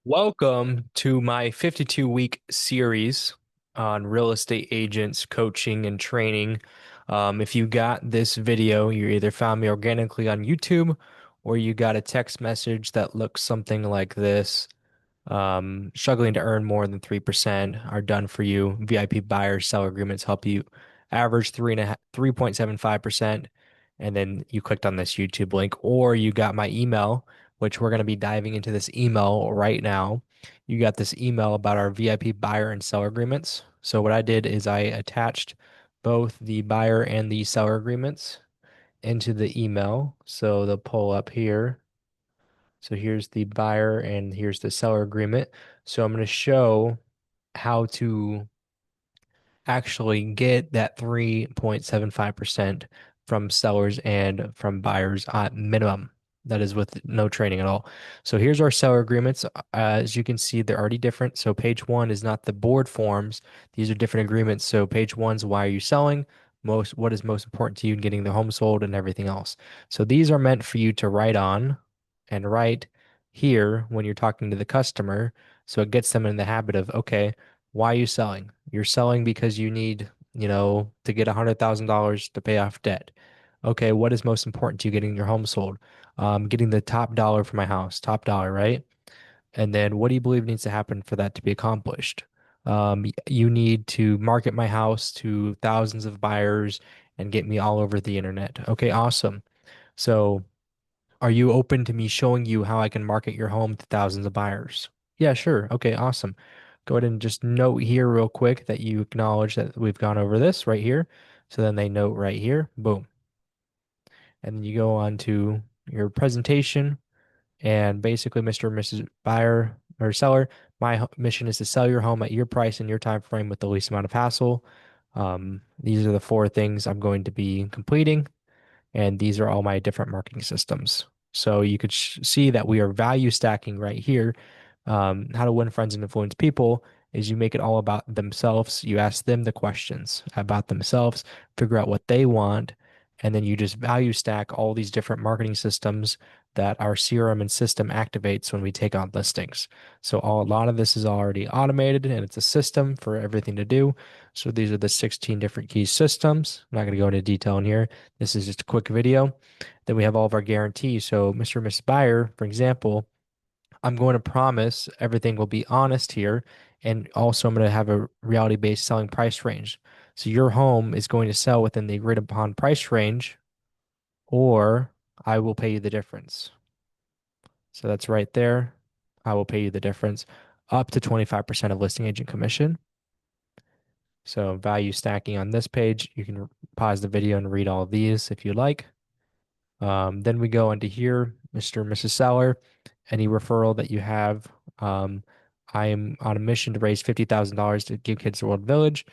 Welcome to my 52-week series on real estate agents coaching and training. If you got this video, you either found me organically on YouTube or you got a text message that looks something like this. Struggling to earn more than 3% are done for you. VIP buyer seller agreements help you average 3.75%. And then you clicked on this YouTube link, or you got my email, which we're going to be diving into this email right now. You got this email about our VIP buyer and seller agreements. So what I did is I attached both the buyer and the seller agreements into the email. So they'll pull up here. So here's the buyer and here's the seller agreement. So I'm going to show how to actually get that 3.75% from sellers and from buyers at minimum. That is with no training at all. So here's our seller agreements. As you can see, they're already different. So page one is not the board forms. These are different agreements. So page one's why are you selling? What is most important to you in getting the home sold and everything else. So these are meant for you to write on and write here when you're talking to the customer. So it gets them in the habit of, okay, why are you selling? You're selling because you need, to get $100,000 to pay off debt. Okay, what is most important to you getting your home sold? Getting the top dollar for my house, top dollar, right? And then what do you believe needs to happen for that to be accomplished? You need to market my house to thousands of buyers and get me all over the internet. Okay, awesome. So are you open to me showing you how I can market your home to thousands of buyers? Yeah, sure. Okay, awesome. Go ahead and just note here real quick that you acknowledge that we've gone over this right here. So then they note right here, boom. And then you go on to your presentation and basically Mr. and Mrs. Buyer or seller, my mission is to sell your home at your price and your time frame with the least amount of hassle. These are the four things I'm going to be completing. And these are all my different marketing systems. So you could see that we are value stacking right here. How to win friends and influence people is you make it all about themselves. You ask them the questions about themselves, figure out what they want, and then you just value stack all these different marketing systems that our CRM and system activates when we take on listings. So a lot of this is already automated and it's a system for everything to do. So these are the 16 different key systems. I'm not going to go into detail in here. This is just a quick video. Then we have all of our guarantees. So Mr. and Miss Buyer, for example, I'm going to promise everything will be honest here. And also I'm going to have a reality-based selling price range. So your home is going to sell within the agreed upon price range, or I will pay you the difference. So that's right there. I will pay you the difference up to 25% of listing agent commission. So value stacking on this page. You can pause the video and read all of these if you like. Then we go into here, Mr. and Mrs. Seller, any referral that you have. Um, I am on a mission to raise $50,000 to give kids a World Village.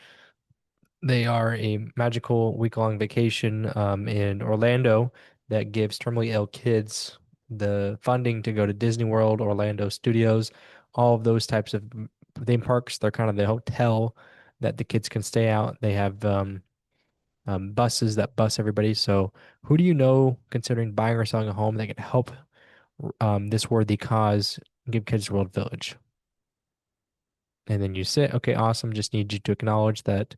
They are a magical week-long vacation in Orlando that gives terminally ill kids the funding to go to Disney World, Orlando Studios, all of those types of theme parks. They're kind of the hotel that the kids can stay out. They have buses that bus everybody. So, who do you know considering buying or selling a home that can help this worthy cause give Kids World Village? And then you say, okay, awesome. Just need you to acknowledge that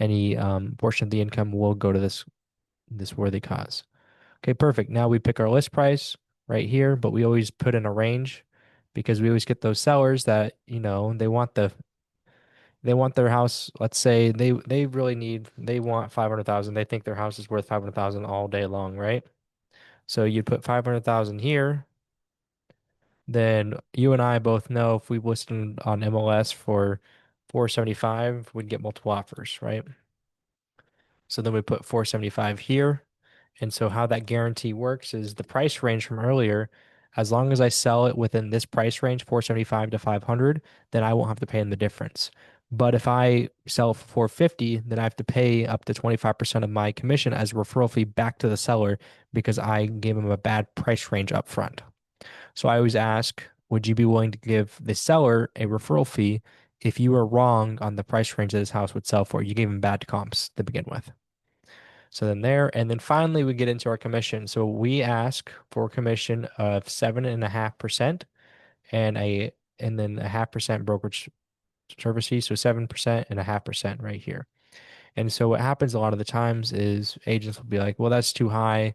any portion of the income will go to this worthy cause. Okay, perfect. Now we pick our list price right here, but we always put in a range because we always get those sellers that, they want their house, let's say they want 500,000. They think their house is worth 500,000 all day long, right? So you'd put 500,000 here. Then you and I both know if we listed on MLS for 475, we'd get multiple offers, right? So then we put 475 here. And so how that guarantee works is the price range from earlier, as long as I sell it within this price range, 475 to 500, then I won't have to pay them the difference. But if I sell for 450, then I have to pay up to 25% of my commission as a referral fee back to the seller because I gave him a bad price range up front. So I always ask, would you be willing to give the seller a referral fee if you were wrong on the price range that his house would sell for? You gave him bad comps to begin with. So then there, and then finally we get into our commission. So we ask for a commission of 7.5% and a and then a 0.5% brokerage service fee. So 7% and a 0.5% right here. And so what happens a lot of the times is agents will be like, well, that's too high.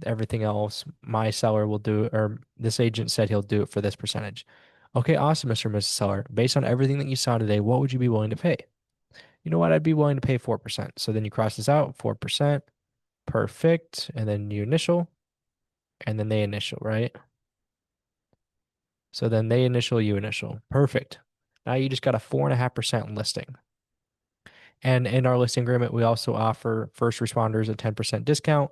Everything else, my seller will do, or this agent said he'll do it for this percentage. Okay, awesome, Mr. and Mrs. Seller. Based on everything that you saw today, what would you be willing to pay? You know what? I'd be willing to pay 4%. So then you cross this out, 4%, perfect. And then you initial, and then they initial, right? So then they initial, you initial. Perfect. Now you just got a 4.5% listing. And in our listing agreement, we also offer first responders a 10% discount.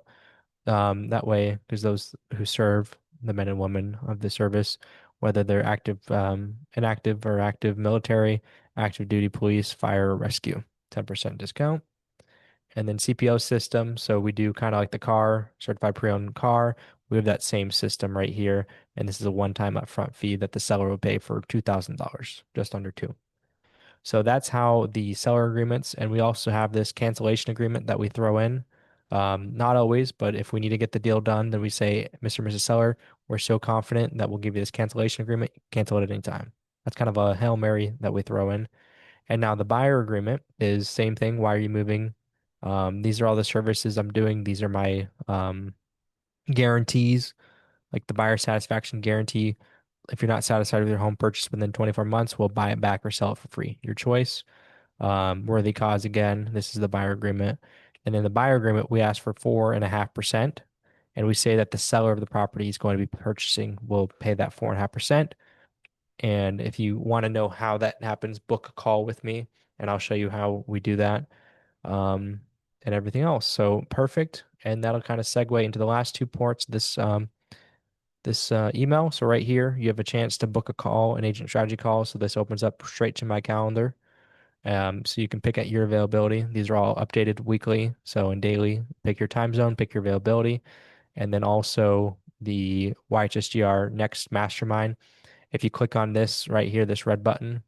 That way, because those who serve the men and women of the service, whether they're active, inactive or active military, active duty police, fire, or rescue, 10% discount. And then CPO system. So we do kind of like the car, certified pre-owned car. We have that same system right here. And this is a one-time upfront fee that the seller will pay for $2,000, just under two. So that's how the seller agreements, and we also have this cancellation agreement that we throw in. Not always, but if we need to get the deal done, then we say, Mr. and Mrs. Seller, we're so confident that we'll give you this cancellation agreement. Cancel it at any time. That's kind of a Hail Mary that we throw in. And now the buyer agreement is same thing. Why are you moving? These are all the services I'm doing. These are my guarantees, like the buyer satisfaction guarantee. If you're not satisfied with your home purchase within 24 months, we'll buy it back or sell it for free. Your choice. Worthy cause again. This is the buyer agreement. And in the buyer agreement, we ask for 4.5%. And we say that the seller of the property is going to be purchasing will pay that 4.5%. And if you want to know how that happens, book a call with me and I'll show you how we do that. Um, and everything else. So perfect. And that'll kind of segue into the last two parts of this email. So right here, you have a chance to book a call, an agent strategy call. So this opens up straight to my calendar. So you can pick at your availability. These are all updated weekly. So in daily, pick your time zone, pick your availability, and then also the YHSGR Next Mastermind. If you click on this right here, this red button,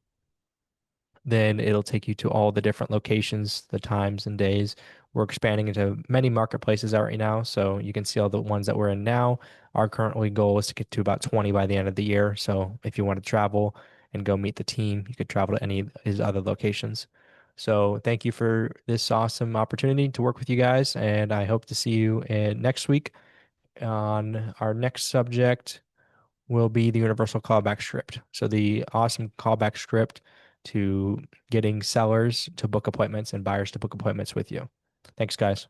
then it'll take you to all the different locations, the times and days. We're expanding into many marketplaces out right now, so you can see all the ones that we're in now. Our currently goal is to get to about 20 by the end of the year. So if you want to travel and go meet the team, you could travel to any of his other locations. So thank you for this awesome opportunity to work with you guys, and I hope to see you next week on our next subject will be the universal callback script. So the awesome callback script to getting sellers to book appointments and buyers to book appointments with you. Thanks, guys.